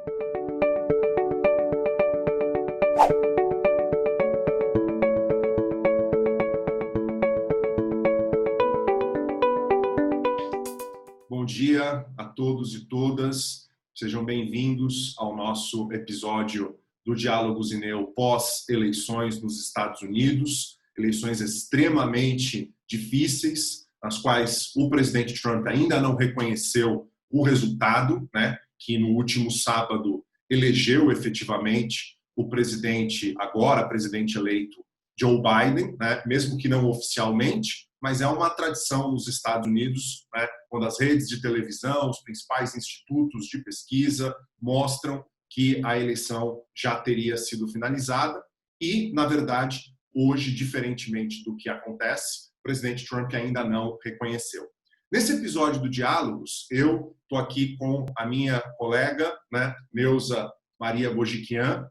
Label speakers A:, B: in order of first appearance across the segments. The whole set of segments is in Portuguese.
A: Bom dia a todos e todas, sejam bem-vindos ao nosso episódio do Diálogos Ineu pós-eleições nos Estados Unidos, eleições extremamente difíceis, nas quais o presidente Trump ainda não reconheceu o resultado, né, que no último sábado elegeu efetivamente o presidente, agora presidente eleito, Joe Biden, né, mesmo que não oficialmente, mas é uma tradição nos Estados Unidos, né, quando as redes de televisão, os principais institutos de pesquisa mostram que a eleição já teria sido finalizada e, na verdade, hoje, diferentemente do que acontece, o presidente Trump ainda não reconheceu. Nesse episódio do Diálogos, eu estou aqui com a minha colega, né, Neuza Maria Bojiquian,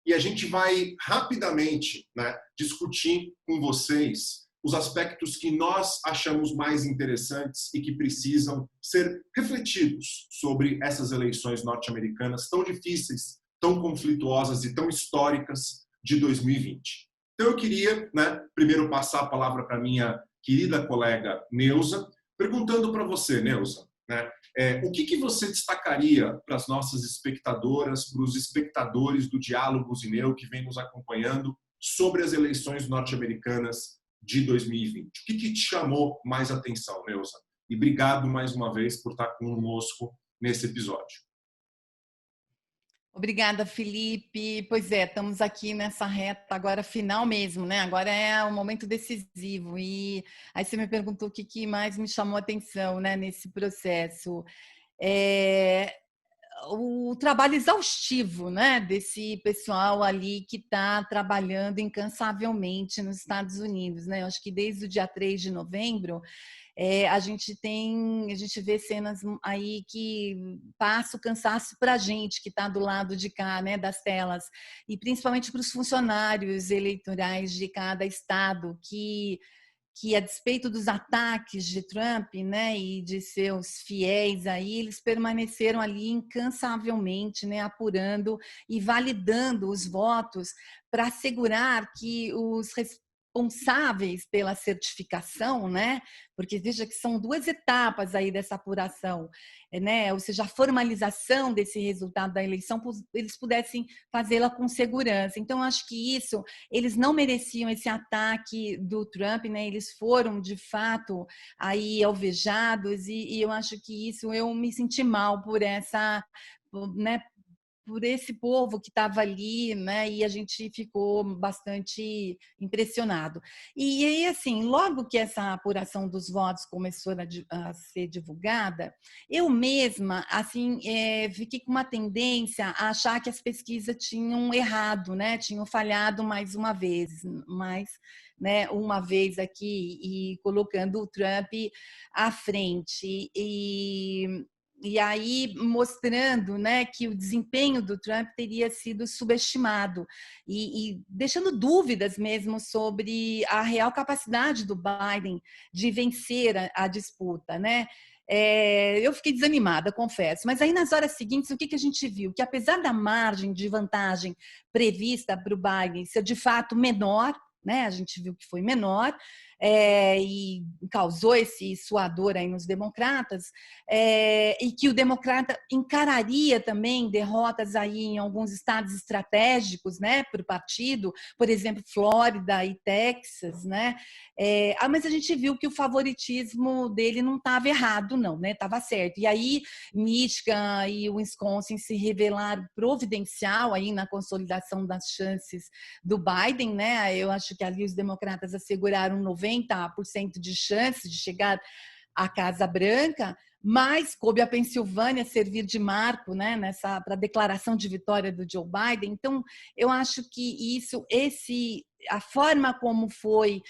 A: e a gente vai rapidamente, né, discutir com vocês os aspectos que nós achamos mais interessantes e que precisam ser refletidos sobre essas eleições norte-americanas tão difíceis, tão conflituosas e tão históricas de 2020. Então eu queria, né, primeiro passar a palavra para a minha querida colega Neuza, perguntando para você, Neuza, né, o que você destacaria para as nossas espectadoras, para os espectadores do Diálogos Ineu que vem nos acompanhando sobre as eleições norte-americanas de 2020? O que te chamou mais atenção, Neuza? E obrigado mais uma vez por estar conosco nesse episódio.
B: Obrigada, Felipe. Pois é, estamos aqui nessa reta agora final mesmo, né? Agora é o momento decisivo. E aí você me perguntou o que mais me chamou a atenção, né, nesse processo. O trabalho exaustivo, né, desse pessoal ali que está trabalhando incansavelmente nos Estados Unidos, né? Eu acho que desde o dia 3 de novembro a gente vê cenas aí que passa o cansaço para a gente que está do lado de cá, né, das telas, e principalmente para os funcionários eleitorais de cada estado que a despeito dos ataques de Trump, né, e de seus fiéis aí, eles permaneceram ali incansavelmente, né, apurando e validando os votos para assegurar que os responsáveis pela certificação, né, porque veja que são duas etapas aí dessa apuração, né, ou seja, a formalização desse resultado da eleição, eles pudessem fazê-la com segurança. Então, acho que isso, eles não mereciam esse ataque do Trump, né? Eles foram, de fato, aí alvejados e eu acho que isso, eu me senti mal por essa, né, por esse povo que estava ali, né? E a gente ficou bastante impressionado. E aí, assim, logo que essa apuração dos votos começou a ser divulgada, eu mesma, assim, fiquei com uma tendência a achar que as pesquisas tinham errado, né? Tinham falhado mais uma vez, né, uma vez aqui e colocando o Trump à frente e aí mostrando, né, que o desempenho do Trump teria sido subestimado e deixando dúvidas mesmo sobre a real capacidade do Biden de vencer a disputa, né? Eu fiquei desanimada, confesso. Mas aí nas horas seguintes, o que a gente viu? Que apesar da margem de vantagem prevista para o Biden ser de fato menor, né? A gente viu que foi menor e causou esse suador aí nos democratas, e que o democrata encararia também derrotas aí em alguns estados estratégicos, né, para o partido, por exemplo, Flórida e Texas, né? Mas a gente viu que o favoritismo dele não estava errado, não, né? Estava certo. E aí Michigan e Wisconsin se revelaram providencial aí na consolidação das chances do Biden, né? Eu acho que ali os democratas asseguraram 90% de chance de chegar à Casa Branca, mas coube a Pensilvânia servir de marco, né, para a declaração de vitória do Joe Biden. Então, eu acho que a forma como foi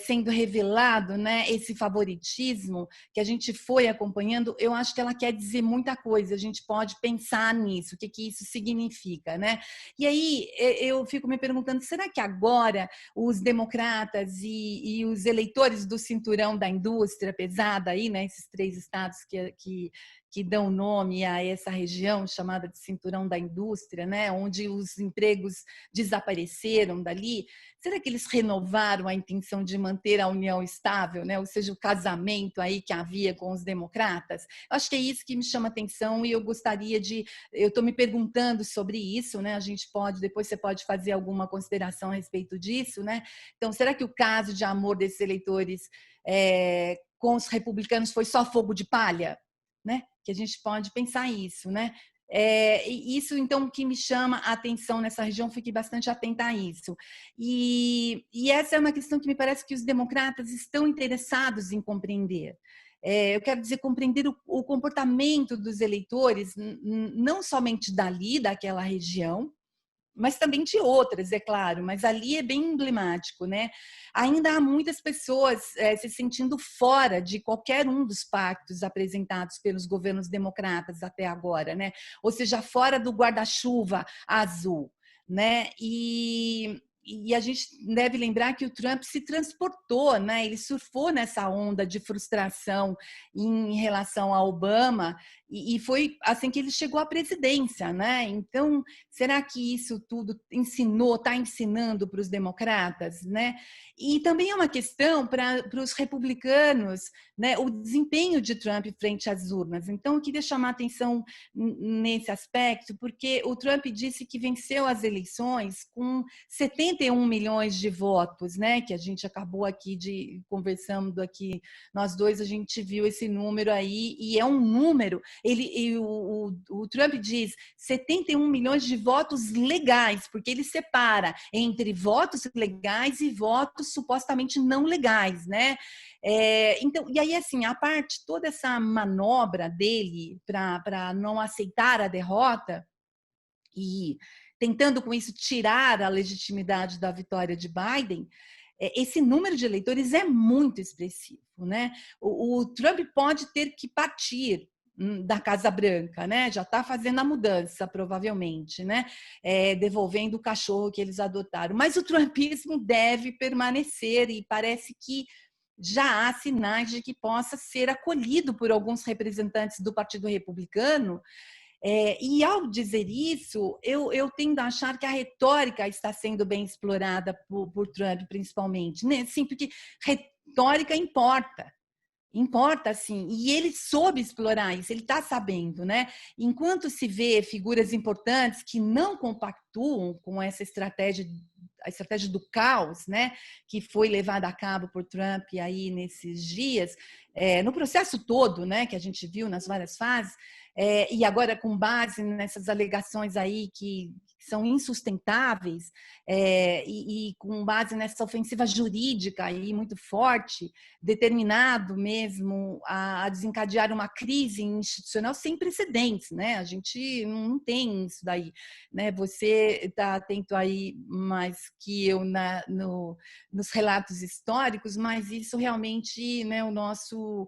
B: sendo revelado, né, esse favoritismo que a gente foi acompanhando, eu acho que ela quer dizer muita coisa. A gente pode pensar nisso, o que isso significa, né? E aí eu fico me perguntando, será que agora os democratas e os eleitores do cinturão da indústria pesada aí, né, esses 3 estados que que dão nome a essa região chamada de Cinturão da Indústria, né, onde os empregos desapareceram dali, será que eles renovaram a intenção de manter a união estável, né, ou seja, o casamento aí que havia com os democratas? Eu acho que é isso que me chama atenção e eu gostaria de... Eu estou me perguntando sobre isso, né, a gente pode, depois você pode fazer alguma consideração a respeito disso, né? Então, será que o caso de amor desses eleitores com os republicanos foi só fogo de palha, né? Que a gente pode pensar isso, né? Isso, então, que me chama a atenção nessa região, fiquei bastante atenta a isso. E essa é uma questão que me parece que os democratas estão interessados em compreender. Eu quero dizer, compreender o comportamento dos eleitores, não somente dali, daquela região, mas também de outras, é claro, mas ali é bem emblemático, né? Ainda há muitas pessoas se sentindo fora de qualquer um dos pactos apresentados pelos governos democratas até agora, né? Ou seja, fora do guarda-chuva azul, né? E a gente deve lembrar que o Trump se transportou, né? Ele surfou nessa onda de frustração em relação a Obama e foi assim que ele chegou à presidência, né? Então, será que isso tudo está ensinando para os democratas, né? E também é uma questão para os republicanos, né? O desempenho de Trump frente às urnas. Então, eu queria chamar a atenção nesse aspecto, porque o Trump disse que venceu as eleições com 71 milhões de votos, né? Que a gente acabou aqui conversando aqui, nós dois, a gente viu esse número aí, e é um número. O Trump diz 71 milhões de votos legais, porque ele separa entre votos legais e votos supostamente não legais, né? Então, e aí, assim, a parte, toda essa manobra dele para não aceitar a derrota e tentando com isso tirar a legitimidade da vitória de Biden, esse número de eleitores é muito expressivo, né? O Trump pode ter que partir da Casa Branca, né? Já está fazendo a mudança, provavelmente, né? Devolvendo o cachorro que eles adotaram. Mas o trumpismo deve permanecer e parece que já há sinais de que possa ser acolhido por alguns representantes do Partido Republicano. E ao dizer isso, eu tendo a achar que a retórica está sendo bem explorada por Trump, principalmente, né? Sim, porque retórica importa, sim, e ele soube explorar isso, ele está sabendo, né? Enquanto se vê figuras importantes que não compactuam com essa estratégia, a estratégia do caos, né, que foi levada a cabo por Trump aí nesses dias, no processo todo, né, que a gente viu nas várias fases, e agora com base nessas alegações aí que são insustentáveis, e com base nessa ofensiva jurídica aí muito forte, determinado mesmo a desencadear uma crise institucional sem precedentes, né? A gente não tem isso daí, né? Você está atento aí mais que eu nos relatos históricos, mas isso realmente, né? O nosso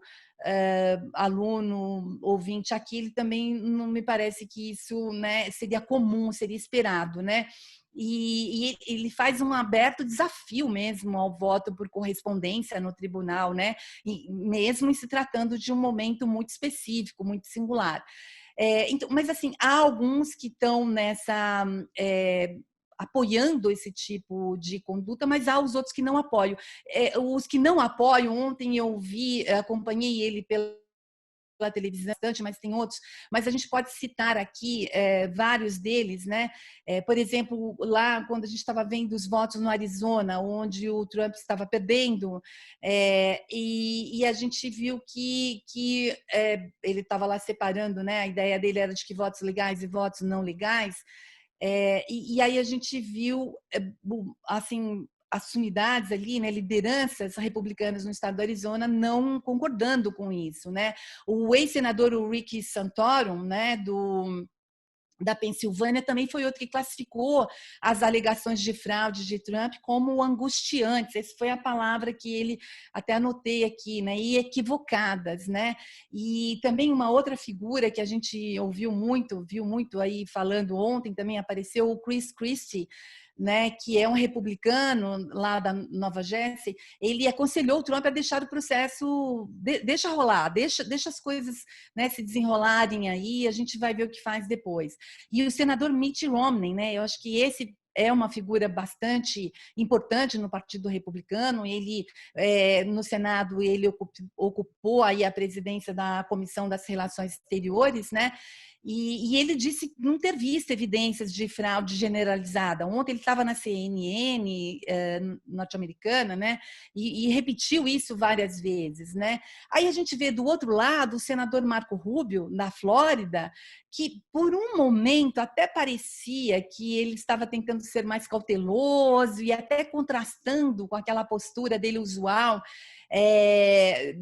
B: aluno ouvinte aqui, ele também não me parece que isso, né, seria comum, seria esperado, né? E ele faz um aberto desafio mesmo ao voto por correspondência no tribunal, né? E mesmo em se tratando de um momento muito específico, muito singular. Então, mas assim, há alguns que estão nessa apoiando esse tipo de conduta, mas há os outros que não apoiam. Os que não apoiam, ontem eu vi, acompanhei ele pela televisão, mas tem outros, mas a gente pode citar aqui vários deles, né? Por exemplo, lá quando a gente estava vendo os votos no Arizona, onde o Trump estava perdendo, e a gente viu que ele estava lá separando, né? A ideia dele era de que votos legais e votos não legais, e aí a gente viu, assim, as unidades ali, né, lideranças republicanas no estado do Arizona não concordando com isso, né? O ex-senador Rick Santorum, né, da Pensilvânia, também foi outro que classificou as alegações de fraude de Trump como angustiantes. Essa foi a palavra que ele, até anotei aqui, né? E equivocadas, né? E também uma outra figura que a gente viu muito aí falando ontem, também apareceu o Chris Christie, né, que é um republicano lá da Nova Jersey, ele aconselhou o Trump a deixar o processo, deixa rolar, deixa as coisas, né, se desenrolarem aí, a gente vai ver o que faz depois. E o senador Mitt Romney, né, eu acho que esse é uma figura bastante importante no Partido Republicano. Ele, no Senado, ele ocupou aí a presidência da Comissão das Relações Exteriores, né? E ele disse não ter visto evidências de fraude generalizada. Ontem ele estava na CNN norte-americana, né? E repetiu isso várias vezes, né? Aí a gente vê do outro lado o senador Marco Rubio, da Flórida, que por um momento até parecia que ele estava tentando ser mais cauteloso e até contrastando com aquela postura dele usual,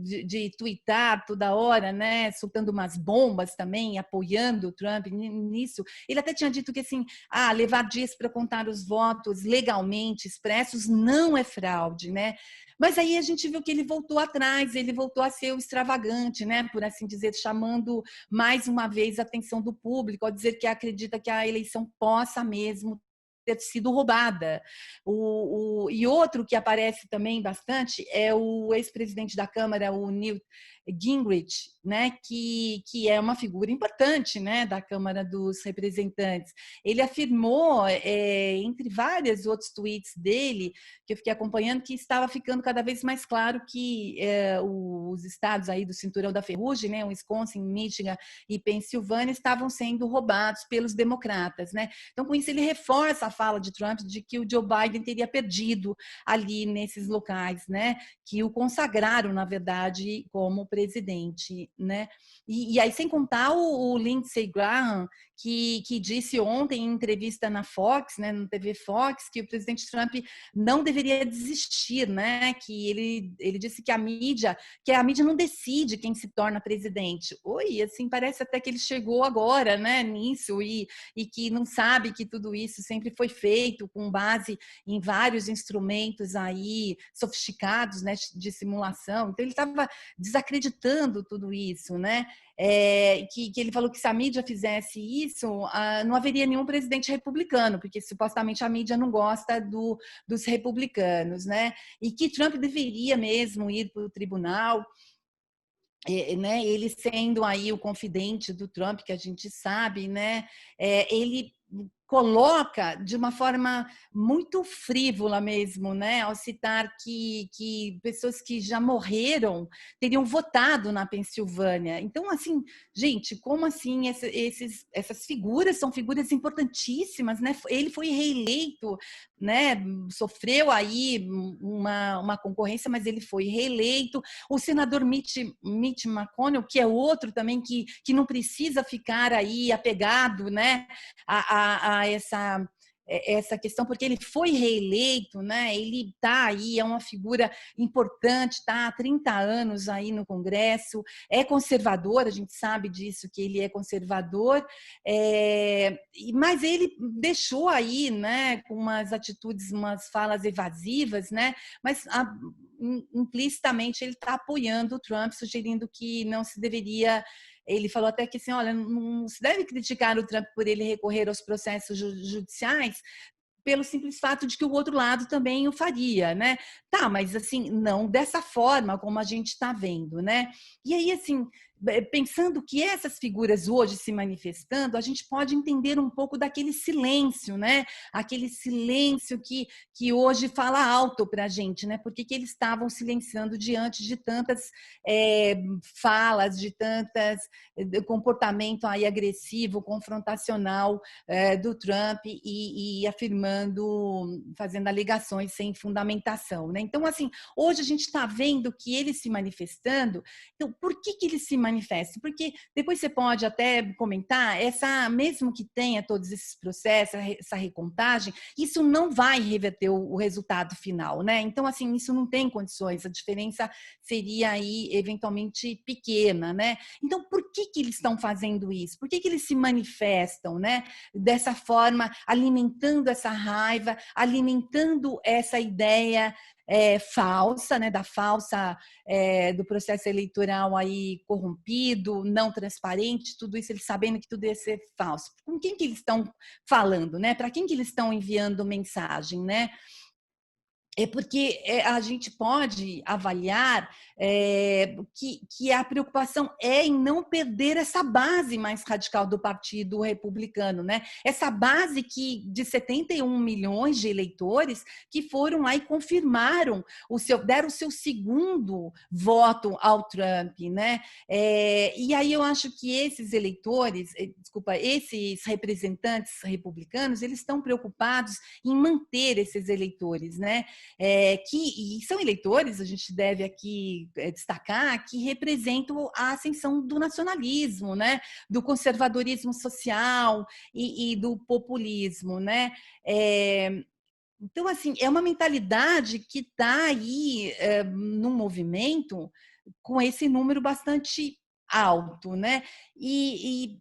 B: de tuitar toda hora, né, soltando umas bombas também, apoiando o Trump nisso. Ele até tinha dito que assim, levar dias para contar os votos legalmente expressos não é fraude, né? Mas aí a gente viu que ele voltou atrás, ele voltou a ser o extravagante, né, por assim dizer, chamando mais uma vez a atenção do público, ao dizer que acredita que a eleição possa mesmo ter sido roubada. E outro que aparece também bastante é o ex-presidente da Câmara, o Newt Gingrich, né, que é uma figura importante, né, da Câmara dos Representantes. Ele afirmou, entre vários outros tweets dele, que eu fiquei acompanhando, que estava ficando cada vez mais claro que os estados aí do Cinturão da Ferrugem, né, Wisconsin, Michigan e Pensilvânia, estavam sendo roubados pelos democratas, né? Então, com isso, ele reforça a fala de Trump de que o Joe Biden teria perdido ali nesses locais, né, que o consagraram, na verdade, como presidente, né? E aí, sem contar o Lindsey Graham, que disse ontem em entrevista na Fox, né, no TV Fox, que o presidente Trump não deveria desistir, né? Que ele disse que a mídia não decide quem se torna presidente. Oi, assim, parece até que ele chegou agora, né, nisso, e que não sabe que tudo isso sempre foi feito com base em vários instrumentos aí sofisticados, né, de simulação. Então ele estava desacreditando tudo isso, né? Que ele falou que se a mídia fizesse isso, não haveria nenhum presidente republicano, porque supostamente a mídia não gosta dos republicanos, né? E que Trump deveria mesmo ir para o tribunal, né? Ele sendo aí o confidente do Trump, que a gente sabe, né? Ele coloca de uma forma muito frívola mesmo, né, ao citar que pessoas que já morreram teriam votado na Pensilvânia. Então, assim, gente, como assim essas figuras são figuras importantíssimas, né? Ele foi reeleito, né? Sofreu aí uma concorrência, mas ele foi reeleito. O senador Mitch McConnell, que é outro também que não precisa ficar aí apegado, né, a essa questão, porque ele foi reeleito, né? Ele está aí, é uma figura importante, está há 30 anos aí no Congresso, é conservador, a gente sabe disso, que ele é conservador, mas ele deixou aí, né, com umas atitudes, umas falas evasivas, né? Mas implicitamente ele está apoiando o Trump, sugerindo que não se deveria. Ele falou até que assim, olha, não se deve criticar o Trump por ele recorrer aos processos judiciais pelo simples fato de que o outro lado também o faria, né? Tá, mas assim, não dessa forma como a gente está vendo, né? E aí, assim, pensando que essas figuras hoje se manifestando, a gente pode entender um pouco daquele silêncio, né? Aquele silêncio que hoje fala alto para a gente, né? Porque que eles estavam silenciando diante de tantas falas, de tantas comportamento aí agressivo, confrontacional do Trump e afirmando, fazendo alegações sem fundamentação, né? Então, assim, hoje a gente está vendo que eles se manifestando. Então, por que eles se manifestam? Porque depois você pode até comentar, mesmo que tenha todos esses processos, essa recontagem, isso não vai reverter o resultado final, né? Então, assim, isso não tem condições, a diferença seria aí eventualmente pequena, né? Então, por que eles estão fazendo isso? Por que eles se manifestam, né? Dessa forma, alimentando essa raiva, alimentando essa ideia falsa, né, do processo eleitoral aí corrompido, não transparente, tudo isso eles sabendo que tudo ia ser falso. Com quem que eles estão falando, né? Para quem que eles estão enviando mensagem, né? É porque a gente pode avaliar que a preocupação é em não perder essa base mais radical do Partido Republicano, né? Essa base de 71 milhões de eleitores que foram lá e confirmaram deram o seu segundo voto ao Trump, né? E aí eu acho que esses eleitores, esses representantes republicanos, eles estão preocupados em manter esses eleitores, né? E são eleitores, a gente deve aqui destacar, que representam a ascensão do nacionalismo, né? Do conservadorismo social e do populismo, né? Então, assim, é uma mentalidade que está aí num movimento com esse número bastante alto, né? E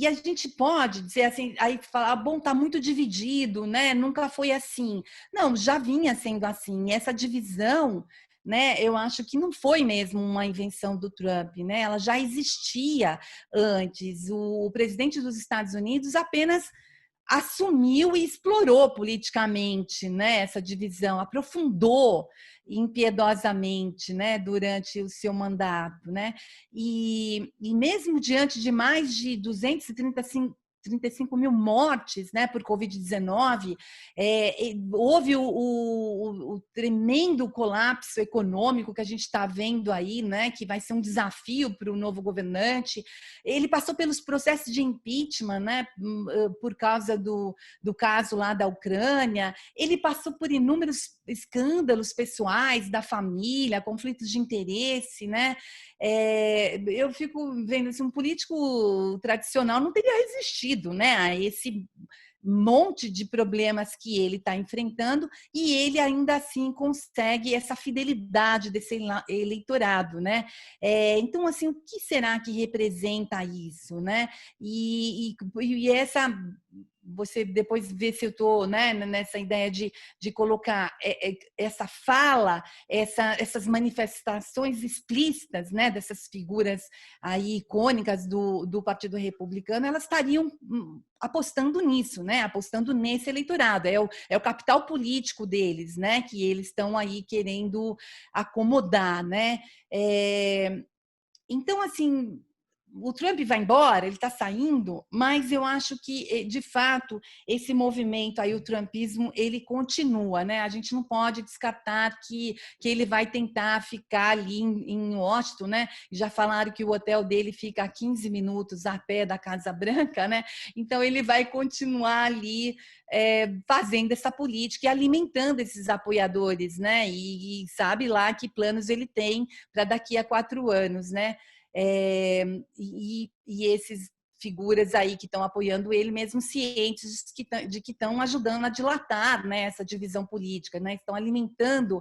B: a gente pode dizer assim, aí falar, bom, está muito dividido, né? Nunca foi assim. Não, já vinha sendo assim. Essa divisão, né? Eu acho que não foi mesmo uma invenção do Trump, né? Ela já existia antes. O presidente dos Estados Unidos apenas assumiu e explorou politicamente, né, essa divisão, aprofundou impiedosamente, né, durante o seu mandato, né, e mesmo diante de mais de 235 mil mortes, né, por Covid-19, houve o tremendo colapso econômico que a gente está vendo aí, né, que vai ser um desafio para o novo governante. Ele passou pelos processos de impeachment, né, por causa do caso lá da Ucrânia. Ele passou por inúmeros escândalos pessoais da família, conflitos de interesse, né? Eu fico vendo assim, um político tradicional não teria resistido, né, a esse monte de problemas que ele está enfrentando, e ele ainda assim consegue essa fidelidade desse eleitorado, né? Então, assim, o que será que representa isso, né? E essa você depois vê se eu estou, né, nessa ideia de colocar essa fala, essas manifestações explícitas, né, dessas figuras aí icônicas do Partido Republicano, elas estariam apostando nisso, né, apostando nesse eleitorado, é o capital político deles, né, que eles estão aí querendo acomodar, né. Então, assim, o Trump vai embora, ele está saindo, mas eu acho que, de fato, esse movimento aí, o trumpismo, ele continua, né? A gente não pode descartar que ele vai tentar ficar ali em Washington, né? Já falaram que o hotel dele fica a 15 minutos a pé da Casa Branca, né? Então, ele vai continuar ali fazendo essa política e alimentando esses apoiadores, né? E sabe lá que planos ele tem para daqui a 4 anos, né? E esses figuras aí que estão apoiando ele, mesmo cientes de que estão ajudando a dilatar, né, essa divisão política, né, estão alimentando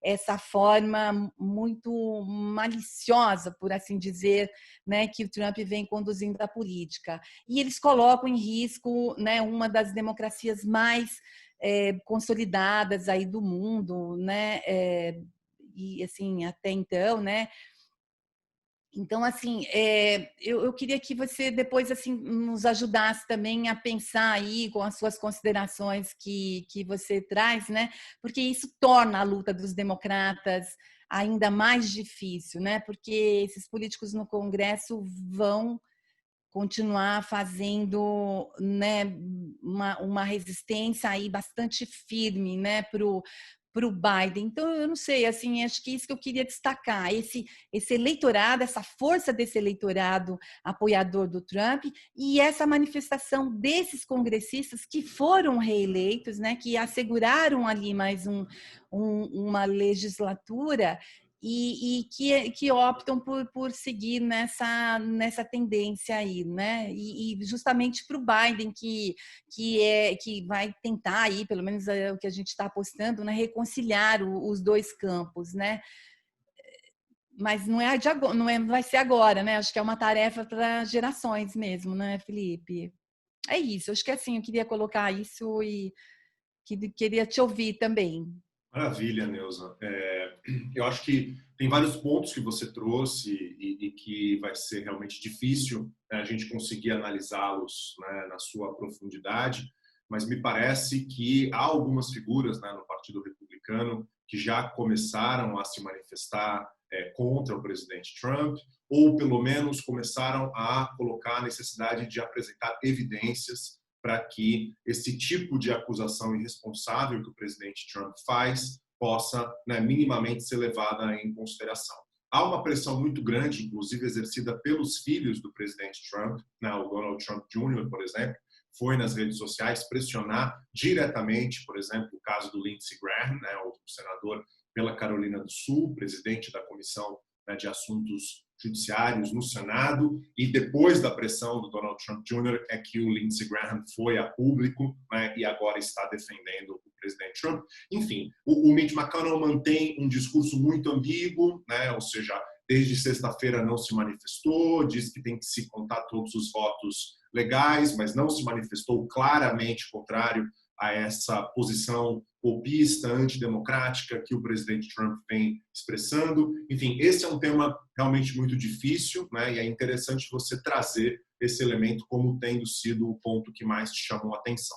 B: essa forma muito maliciosa, por assim dizer, né, que o Trump vem conduzindo a política. E eles colocam em risco, né, uma das democracias mais consolidadas aí do mundo, né, e assim até então, né. Então, assim, eu queria que você depois assim nos ajudasse também a pensar aí com as suas considerações que você traz, né? Porque isso torna a luta dos democratas ainda mais difícil, né? Porque esses políticos no Congresso vão continuar fazendo, né, uma resistência aí bastante firme, né, para o Biden. Então, eu não sei, assim, acho que isso que eu queria destacar, esse eleitorado, essa força desse eleitorado apoiador do Trump e essa manifestação desses congressistas que foram reeleitos, né, que asseguraram ali mais uma legislatura e que optam por seguir nessa tendência aí, né? E justamente para o Biden, que vai tentar aí, pelo menos é o que a gente está apostando, né, reconciliar os dois campos, né? Mas não é de agora, vai ser agora, né? Acho que é uma tarefa para gerações mesmo, né, Felipe? É isso, acho que assim, eu queria colocar isso e queria te ouvir também.
A: Maravilha, Neuza. Eu acho que tem vários pontos que você trouxe e que vai ser realmente difícil, né, a gente conseguir analisá-los, né, na sua profundidade, mas me parece que há algumas figuras, né, no Partido Republicano que já começaram a se manifestar contra o presidente Trump, ou pelo menos começaram a colocar a necessidade de apresentar evidências para que esse tipo de acusação irresponsável que o presidente Trump faz possa, né, minimamente ser levada em consideração. Há uma pressão muito grande, inclusive exercida pelos filhos do presidente Trump, né, o Donald Trump Jr., por exemplo, foi nas redes sociais pressionar diretamente, por exemplo, o caso do Lindsey Graham, né, o senador pela Carolina do Sul, presidente da Comissão, né, de Assuntos Judiciários no Senado, e depois da pressão do Donald Trump Jr. é que o Lindsey Graham foi a público, né, e agora está defendendo o presidente Trump. Enfim, o Mitch McConnell mantém um discurso muito ambíguo, né, ou seja, desde sexta-feira não se manifestou, diz que tem que se contar todos os votos legais, mas não se manifestou claramente contrário a essa posição golpista, antidemocrática que o presidente Trump vem expressando. Enfim, esse é um tema realmente muito difícil, né? E é interessante você trazer esse elemento como tendo sido o ponto que mais te chamou a atenção.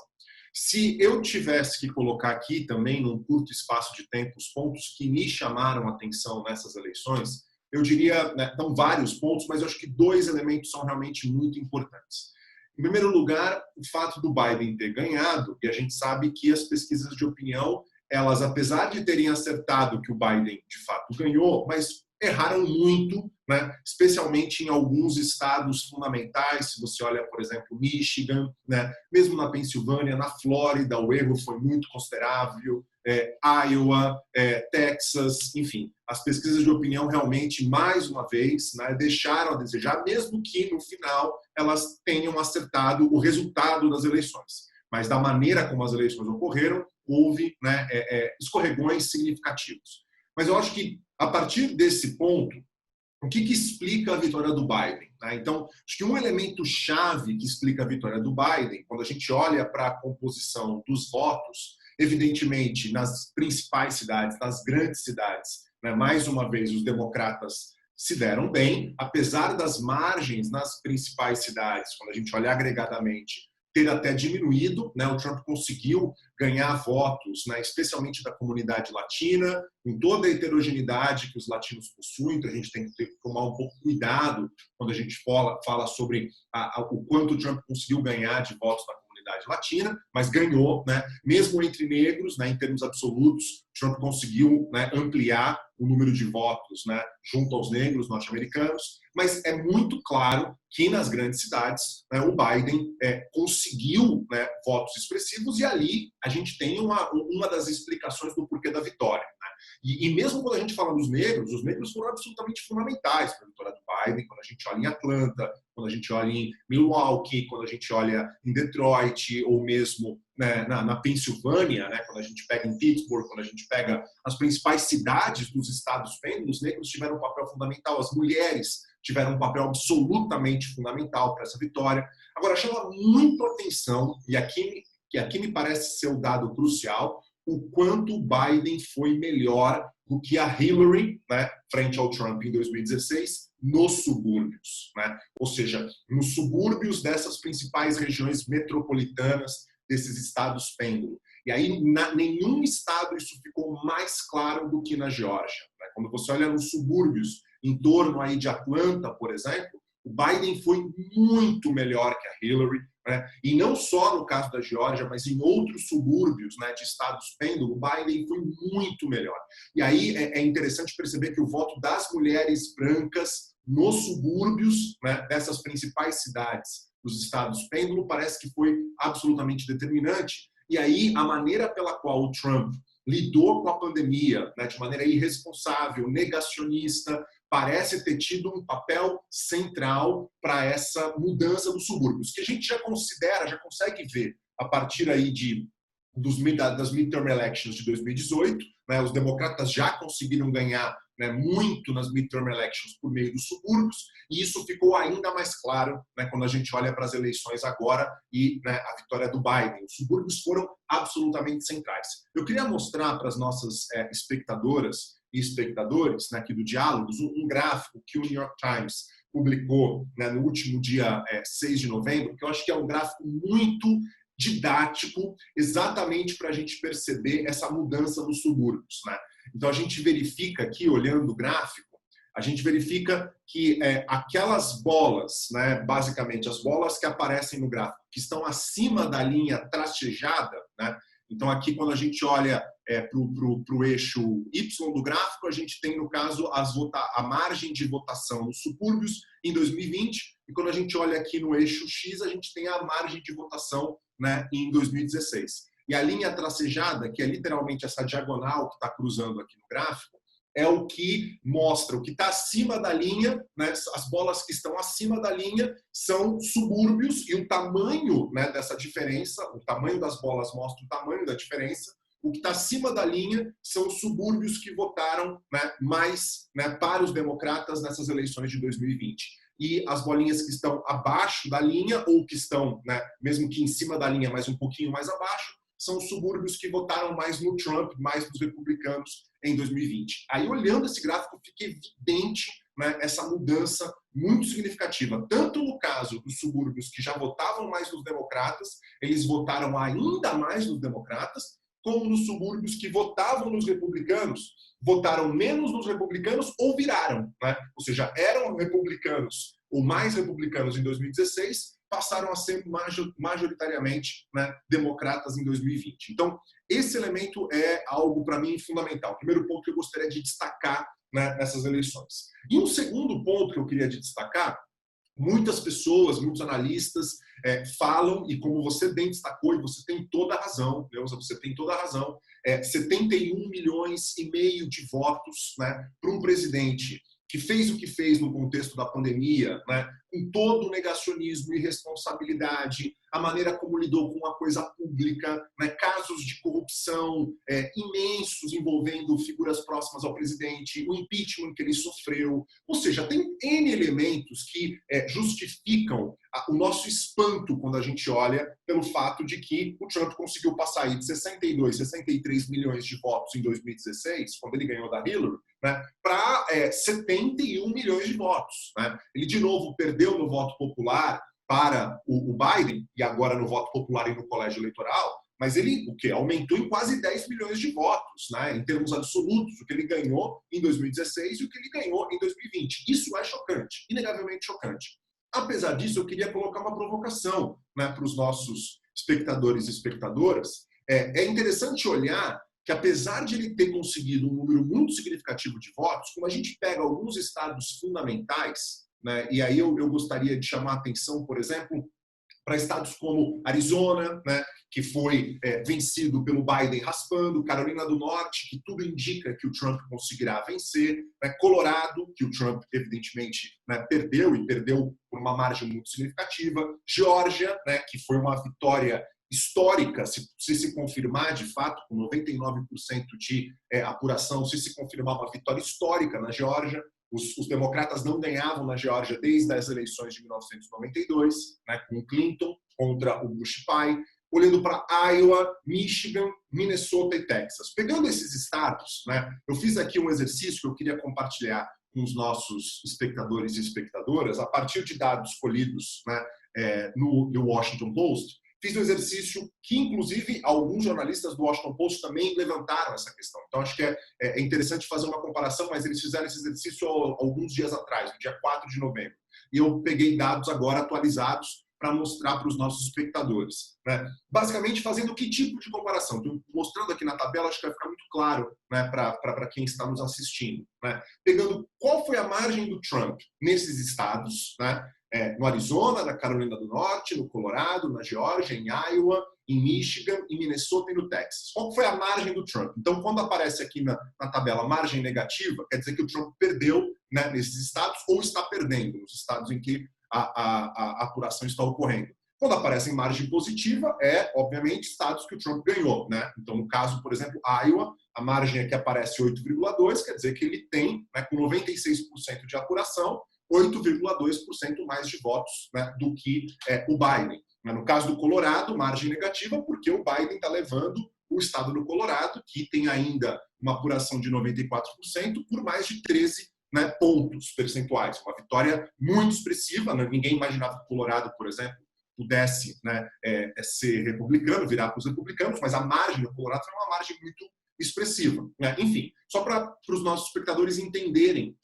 A: Se eu tivesse que colocar aqui também, num curto espaço de tempo, os pontos que me chamaram a atenção nessas eleições, eu diria, né, são vários pontos, mas eu acho que dois elementos são realmente muito importantes. Em primeiro lugar, o fato do Biden ter ganhado, e a gente sabe que as pesquisas de opinião, elas, apesar de terem acertado que o Biden de fato ganhou, mas erraram muito, né? Especialmente em alguns estados fundamentais. Se você olha, por exemplo, Michigan, né? Mesmo na Pensilvânia, na Flórida, o erro foi muito considerável. Iowa, Texas, enfim, as pesquisas de opinião realmente, mais uma vez, né, deixaram a desejar, mesmo que no final elas tenham acertado o resultado das eleições. Mas da maneira como as eleições ocorreram, houve, né, escorregões significativos. Mas eu acho que, a partir desse ponto, o que explica a vitória do Biden? Né? Então, acho que um elemento chave que explica a vitória do Biden, quando a gente olha para a composição dos votos, evidentemente, nas principais cidades, nas grandes cidades, né, mais uma vez, os democratas se deram bem, apesar das margens nas principais cidades, quando a gente olha agregadamente, ter até diminuído, né? O Trump conseguiu ganhar votos, né, especialmente da comunidade latina, com toda a heterogeneidade que os latinos possuem, então a gente tem que tomar um pouco de cuidado quando a gente fala sobre o quanto o Trump conseguiu ganhar de votos da comunidade latina, mas ganhou, né, mesmo entre negros, né, em termos absolutos, Trump conseguiu, né, ampliar o número de votos, né, junto aos negros norte-americanos, mas é muito claro que nas grandes cidades, né, o Biden conseguiu, né, votos expressivos, e ali a gente tem uma das explicações do porquê da vitória. Né? E mesmo quando a gente fala dos negros, os negros foram absolutamente fundamentais para a vitória do Biden, quando a gente olha em Atlanta, quando a gente olha em Milwaukee, quando a gente olha em Detroit, ou mesmo, né, na Pensilvânia, né, quando a gente pega em Pittsburgh, quando a gente pega as principais cidades dos estados pêndulos, os negros tiveram um papel fundamental, as mulheres tiveram um papel absolutamente fundamental para essa vitória. Agora, chama muito atenção, e aqui me parece ser o dado crucial, o quanto o Biden foi melhor do que a Hillary, né, frente ao Trump em 2016, nos subúrbios. Né? Ou seja, nos subúrbios dessas principais regiões metropolitanas desses estados pêndulo. E aí, em nenhum estado isso ficou mais claro do que na Geórgia. Né? Quando você olha nos subúrbios, em torno aí de Atlanta, por exemplo, o Biden foi muito melhor que a Hillary, né? E não só no caso da Geórgia, mas em outros subúrbios, né, de estados pêndulo, o Biden foi muito melhor. E aí é interessante perceber que o voto das mulheres brancas nos subúrbios, né, dessas principais cidades dos estados pêndulo parece que foi absolutamente determinante. E aí a maneira pela qual o Trump lidou com a pandemia, né, de maneira irresponsável, negacionista, parece ter tido um papel central para essa mudança dos subúrbios, que a gente já considera, já consegue ver a partir aí de das midterm elections de 2018, né? Os democratas já conseguiram ganhar, né, muito nas midterm elections por meio dos subúrbios, e isso ficou ainda mais claro, né, quando a gente olha para as eleições agora e, né, a vitória do Biden. Os subúrbios foram absolutamente centrais. Eu queria mostrar para as nossas espectadoras e espectadores, né, aqui do Diálogos um gráfico que o New York Times publicou, né, no último dia 6 de novembro, que eu acho que é um gráfico muito didático, exatamente para a gente perceber essa mudança nos subúrbios, né? Então, a gente verifica aqui, olhando o gráfico, a gente verifica que aquelas bolas, né, basicamente as bolas que aparecem no gráfico, que estão acima da linha tracejada, né? Então, aqui, quando a gente olha para o eixo Y do gráfico, a gente tem, no caso, a margem de votação nos subúrbios em 2020, e quando a gente olha aqui no eixo X, a gente tem a margem de votação, né, em 2016. E a linha tracejada, que é literalmente essa diagonal que está cruzando aqui no gráfico, é o que mostra, o que está acima da linha, né, as bolas que estão acima da linha são subúrbios, e o tamanho, né, dessa diferença, o tamanho das bolas mostra o tamanho da diferença. O que está acima da linha são os subúrbios que votaram, né, mais, né, para os democratas nessas eleições de 2020. E as bolinhas que estão abaixo da linha, ou que estão, né, mesmo que em cima da linha, mas um pouquinho mais abaixo, são os subúrbios que votaram mais no Trump, mais nos republicanos em 2020. Aí, olhando esse gráfico, fica evidente, né, essa mudança muito significativa. Tanto no caso dos subúrbios que já votavam mais nos democratas, eles votaram ainda mais nos democratas, como nos subúrbios que votavam nos republicanos, votaram menos nos republicanos ou viraram, né? Ou seja, eram republicanos ou mais republicanos em 2016, passaram a ser majoritariamente, né, democratas em 2020. Então, esse elemento é algo, para mim, fundamental. O primeiro ponto que eu gostaria de destacar, né, nessas eleições. E um segundo ponto que eu queria destacar, muitas pessoas, muitos analistas falam, e como você bem destacou, e você tem toda a razão, Neuza, você tem toda a razão, 71 milhões e meio de votos, né, para um presidente que fez o que fez no contexto da pandemia, né, com todo o negacionismo e irresponsabilidade, a maneira como lidou com a coisa pública, né, casos de corrupção imensos envolvendo figuras próximas ao presidente, o impeachment que ele sofreu. Ou seja, tem N elementos que justificam o nosso espanto quando a gente olha pelo fato de que o Trump conseguiu passar aí de 62, 63 milhões de votos em 2016, quando ele ganhou da Hillary, né, para 71 milhões de votos. Né? Ele, de novo, perdeu no voto popular para o Biden, e agora no voto popular e no colégio eleitoral, mas ele aumentou em quase 10 milhões de votos, né, em termos absolutos, o que ele ganhou em 2016 e o que ele ganhou em 2020. Isso é chocante, inegavelmente chocante. Apesar disso, eu queria colocar uma provocação, né, para os nossos espectadores e espectadoras. É interessante olhar que, apesar de ele ter conseguido um número muito significativo de votos, como a gente pega alguns estados fundamentais, né, e aí eu gostaria de chamar a atenção, por exemplo, para estados como Arizona, né, que foi vencido pelo Biden raspando, Carolina do Norte, que tudo indica que o Trump conseguirá vencer, né, Colorado, que o Trump, evidentemente, né, perdeu, e perdeu por uma margem muito significativa, Geórgia, né, que foi uma vitória histórica, se confirmar de fato, com 99% de apuração, se confirmar uma vitória histórica na Geórgia. Os democratas não ganhavam na Geórgia desde as eleições de 1992, né, com Clinton contra o Bush pai. Olhando para Iowa, Michigan, Minnesota e Texas. Pegando esses estados, né, eu fiz aqui um exercício que eu queria compartilhar com os nossos espectadores e espectadoras, a partir de dados colhidos, né, no Washington Post. Fiz um exercício que, inclusive, alguns jornalistas do Washington Post também levantaram essa questão. Então, acho que é interessante fazer uma comparação, mas eles fizeram esse exercício alguns dias atrás, no dia 4 de novembro. E eu peguei dados agora atualizados para mostrar para os nossos espectadores. Né? Basicamente, fazendo que tipo de comparação? Estou mostrando aqui na tabela, acho que vai ficar muito claro, né, para quem está nos assistindo. Né? Pegando qual foi a margem do Trump nesses estados, né? No Arizona, na Carolina do Norte, no Colorado, na Geórgia, em Iowa, em Michigan, em Minnesota e no Texas. Qual foi a margem do Trump? Então, quando aparece aqui na tabela margem negativa, quer dizer que o Trump perdeu, né, nesses estados ou está perdendo nos estados em que a apuração está ocorrendo. Quando aparece em margem positiva, obviamente, estados que o Trump ganhou, né? Então, no caso, por exemplo, Iowa, a margem aqui aparece 8,2, quer dizer que ele tem, né, com 96% de apuração, 8,2% mais de votos, né, do que o Biden. No caso do Colorado, margem negativa, porque o Biden está levando o estado do Colorado, que tem ainda uma apuração de 94%, por mais de 13, né, pontos percentuais. Uma vitória muito expressiva, né? Ninguém imaginava que o Colorado, por exemplo, pudesse, né, ser republicano, virar para os republicanos, mas a margem do Colorado foi uma margem muito expressiva, né? Enfim, só para os nossos espectadores entenderem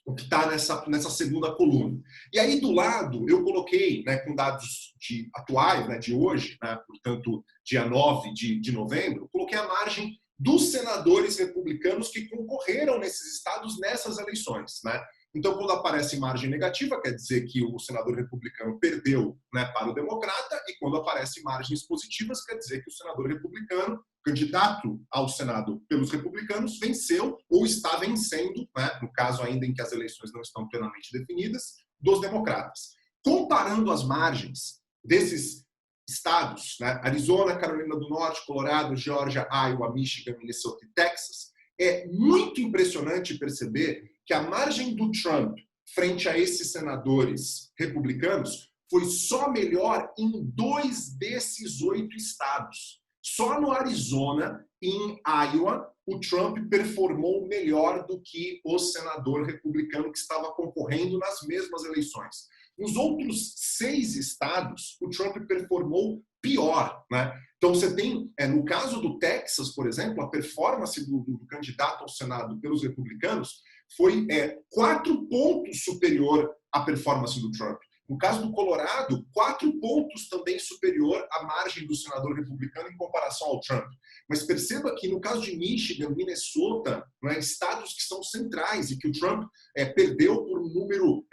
A: o que está nessa segunda coluna. E aí, do lado, eu coloquei, né, com dados atuais, né, de hoje, né, portanto, dia 9 de novembro, coloquei a margem dos senadores republicanos que concorreram nesses estados nessas eleições, né? Então, quando aparece margem negativa, quer dizer que o senador republicano perdeu, né, para o democrata, e quando aparecem margens positivas, quer dizer que o senador republicano, candidato ao Senado pelos republicanos, venceu ou está vencendo, né, no caso ainda em que as eleições não estão plenamente definidas, dos democratas. Comparando as margens desses estados, né, Arizona, Carolina do Norte, Colorado, Geórgia, Iowa, Michigan, Minnesota e Texas, é muito impressionante perceber que a margem do Trump frente a esses senadores republicanos foi só melhor em 2 desses 8 estados. Só no Arizona e em Iowa, o Trump performou melhor do que o senador republicano que estava concorrendo nas mesmas eleições. Nos outros 6 estados, o Trump performou pior, né? Então, você tem, no caso do Texas, por exemplo, a performance do candidato ao Senado pelos republicanos foi 4 pontos superior à performance do Trump. No caso do Colorado, 4 pontos também superior à margem do senador republicano em comparação ao Trump. Mas perceba que no caso de Michigan, Minnesota, né, estados que são centrais e que o Trump perdeu por um número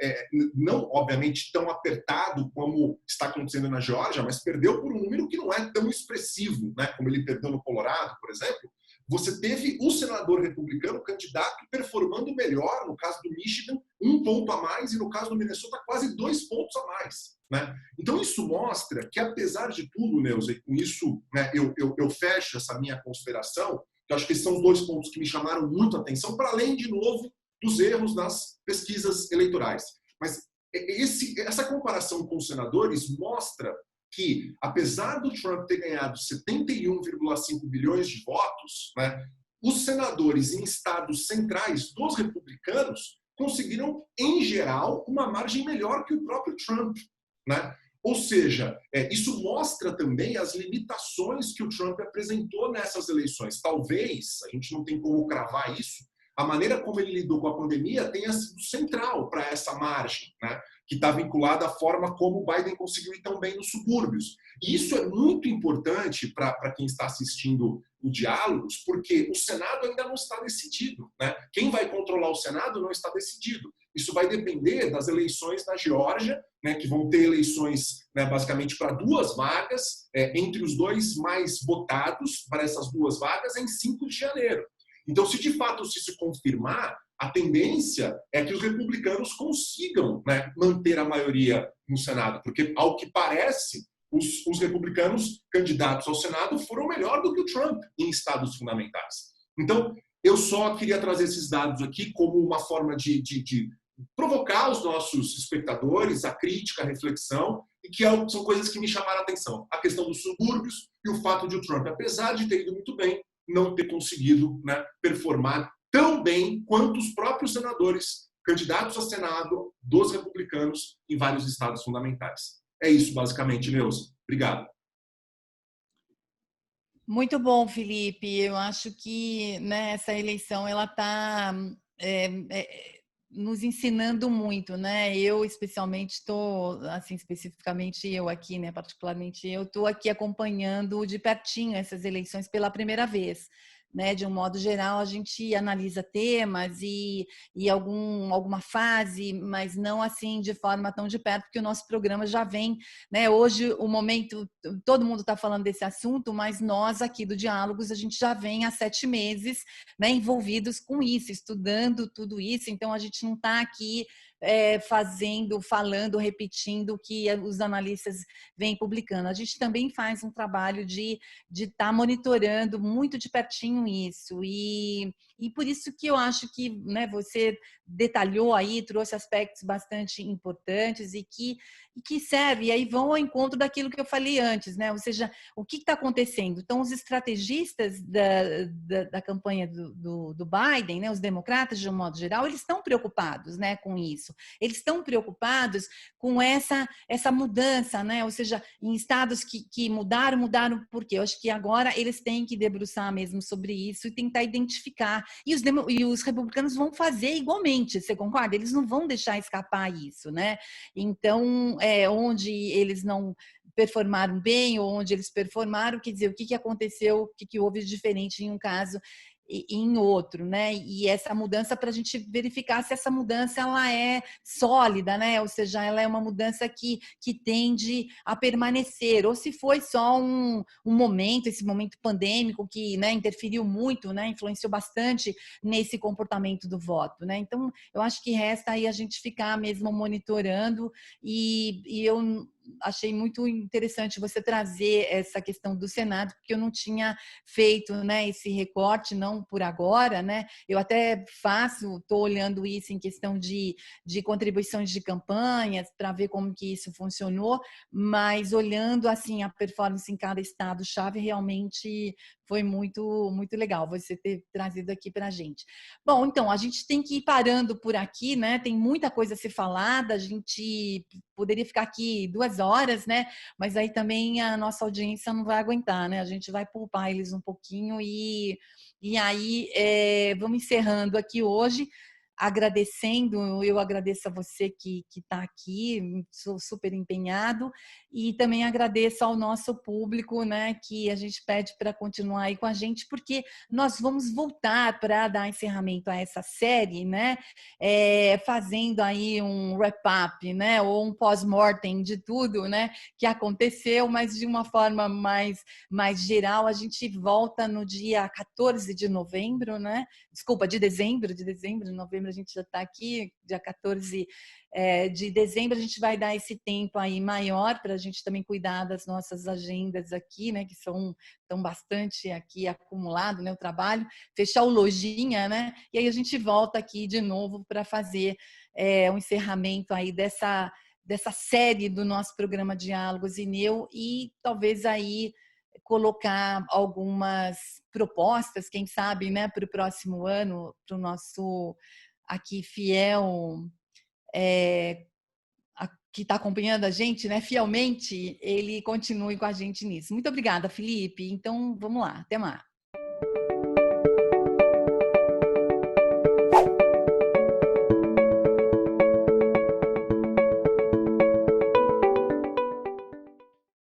A: não, obviamente, tão apertado como está acontecendo na Geórgia, mas perdeu por um número que não é tão expressivo, né, como ele perdeu no Colorado, por exemplo. Você teve o senador republicano, candidato, performando melhor, no caso do Michigan, 1 ponto a mais, e no caso do Minnesota, quase 2 pontos a mais, né? Então, isso mostra que, apesar de tudo, Neuza, e com isso, né, eu fecho essa minha consideração, que eu acho que esses são os 2 pontos que me chamaram muito a atenção, para além, de novo, dos erros nas pesquisas eleitorais. Mas essa comparação com os senadores mostra que, apesar do Trump ter ganhado 71,5 bilhões de votos, né, os senadores em estados centrais dos republicanos conseguiram, em geral, uma margem melhor que o próprio Trump, né? Ou seja, isso mostra também as limitações que o Trump apresentou nessas eleições. Talvez, a gente não tem como cravar isso, a maneira como ele lidou com a pandemia tenha sido central para essa margem, né, que está vinculada à forma como o Biden conseguiu ir tão bem nos subúrbios. E isso é muito importante para quem está assistindo o Diálogos, porque o Senado ainda não está decidido, né? Quem vai controlar o Senado não está decidido. Isso vai depender das eleições na Geórgia, né, que vão ter eleições, né, basicamente para 2 vagas, entre os 2 mais votados para essas 2 vagas em 5 de janeiro. Então, se de fato se confirmar, a tendência é que os republicanos consigam, né, manter a maioria no Senado, porque, ao que parece, os republicanos candidatos ao Senado foram melhor do que o Trump em estados fundamentais. Então, eu só queria trazer esses dados aqui como uma forma de provocar os nossos espectadores, a crítica, a reflexão, e que são coisas que me chamaram a atenção. A questão dos subúrbios e o fato de o Trump, apesar de ter ido muito bem, não ter conseguido, né, performar tão bem quanto os próprios senadores, candidatos a Senado dos republicanos em vários estados fundamentais. É isso, basicamente, Neuza. Obrigado.
B: Muito bom, Felipe. Eu acho que, né, essa eleição ela está nos ensinando muito, né? Eu especialmente estou, assim, especificamente eu aqui, né, particularmente eu estou aqui acompanhando de pertinho essas eleições pela primeira vez. Né, de um modo geral, a gente analisa temas e alguma fase, mas não assim de forma tão de perto, porque o nosso programa já vem, né, hoje o momento, todo mundo está falando desse assunto, mas nós aqui do Diálogos, a gente já vem há 7 meses, né, envolvidos com isso, estudando tudo isso, então a gente não está aqui falando, repetindo o que os analistas vêm publicando. A gente também faz um trabalho de estar monitorando muito de pertinho isso. E por isso que eu acho que, né, você detalhou aí, trouxe aspectos bastante importantes e que serve, e aí vão ao encontro daquilo que eu falei antes, né? Ou seja, o que está acontecendo? Então, os estrategistas da campanha do Biden, né, os democratas, de um modo geral, eles estão preocupados, né, com isso. Eles estão preocupados com essa mudança, né? Ou seja, em estados que mudaram por quê? Eu acho que agora eles têm que debruçar mesmo sobre isso e tentar identificar. E os republicanos vão fazer igualmente, você concorda? Eles não vão deixar escapar isso, né? Então, onde eles não performaram bem ou onde eles performaram, quer dizer, o que aconteceu, o que houve de diferente em um caso e em outro, né? E essa mudança, para a gente verificar se essa mudança ela é sólida, né? Ou seja, ela é uma mudança que tende a permanecer, ou se foi só um momento, esse momento pandêmico que, né, interferiu muito, né? Influenciou bastante nesse comportamento do voto, né? Então, eu acho que resta aí a gente ficar mesmo monitorando e eu achei muito interessante você trazer essa questão do Senado, porque eu não tinha feito, né, esse recorte, não por agora, né? Eu até estou olhando isso em questão de contribuições de campanhas para ver como que isso funcionou, mas olhando assim a performance em cada estado-chave, realmente foi muito legal você ter trazido aqui para a gente. Bom, então, a gente tem que ir parando por aqui, né? Tem muita coisa a ser falada, a gente poderia ficar aqui 2 horas, né? Mas aí também a nossa audiência não vai aguentar, né? A gente vai poupar eles um pouquinho e aí vamos encerrando aqui hoje. Agradecendo, eu agradeço a você que está aqui, sou super empenhado, e também agradeço ao nosso público, né, que a gente pede para continuar aí com a gente, porque nós vamos voltar para dar encerramento a essa série, né, fazendo aí um wrap-up, né, ou um pós-mortem de tudo, né, que aconteceu, mas de uma forma mais geral. A gente volta no dia 14 de novembro, né, desculpa, de dezembro, de novembro a gente já está aqui, dia 14 de dezembro a gente vai dar esse tempo aí maior para a gente também cuidar das nossas agendas aqui, né, que estão bastante aqui acumulado, né, o trabalho, fechar o lojinha, né, e aí a gente volta aqui de novo para fazer um encerramento aí dessa série do nosso programa Diálogos INEU e talvez aí colocar algumas propostas, quem sabe, né, para o próximo ano, para o nosso aqui fiel, que está acompanhando a gente, né, fielmente, ele continue com a gente nisso. Muito obrigada, Felipe. Então, vamos lá. Até mais.